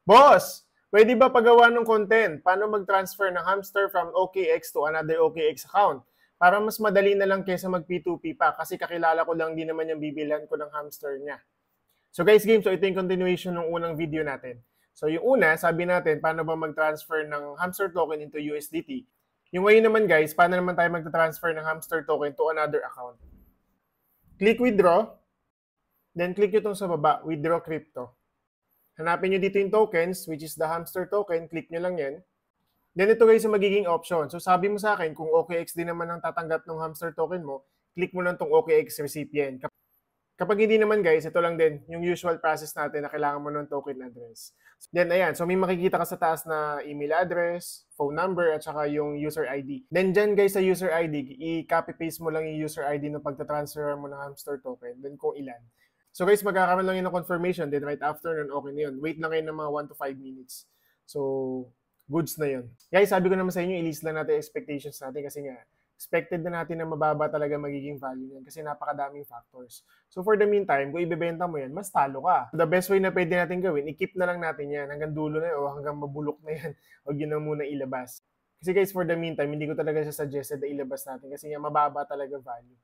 Boss, pwede ba pagawa ng content? Paano mag-transfer ng hamster from OKX to another OKX account? Para mas madali na lang kesa mag P2P pa kasi kakilala ko lang din naman yung bibilhan ko ng hamster niya. So guys, game, so ito yung continuation ng unang video natin. So yung una, sabi natin, paano ba mag-transfer ng hamster token into USDT? Yung ngayon naman guys, paano naman tayo mag-transfer ng hamster token to another account? Click withdraw, then click nyo itong sa baba, withdraw crypto. Hanapin nyo dito yung tokens, which is the hamster token. Click nyo lang yan. Then ito guys yung magiging option. So sabi mo sa akin, kung OKX din naman ang tatanggap ng hamster token mo, click mo lang tong OKX recipient. Kapag hindi naman guys, ito lang din yung usual process natin na kailangan mo ng token address. Then ayan, so may makikita ka sa taas na email address, phone number, at saka yung user ID. Then dyan guys sa user ID, i-copy paste mo lang yung user ID ng pagta-transfer mo ng hamster token. Then kung ilan. So guys, magkakaroon lang yun ng confirmation. Then right after nun, okay na yun. Wait lang kayo ng mga 1 to 5 minutes. So, goods na yun. Guys, sabi ko naman sa inyo, i-list lang natin expectations natin kasi nga, expected na natin na mababa talaga magiging value yan kasi napakadaming factors. So for the meantime, kung ibebenta mo yan, mas talo ka. The best way na pwede natin gawin, i-keep na lang natin yan hanggang dulo na yan o hanggang mabulok na yan. Huwag yun na muna ilabas. Kasi guys, for the meantime, hindi ko talaga siya suggested na ilabas natin kasi nga mababa talaga value.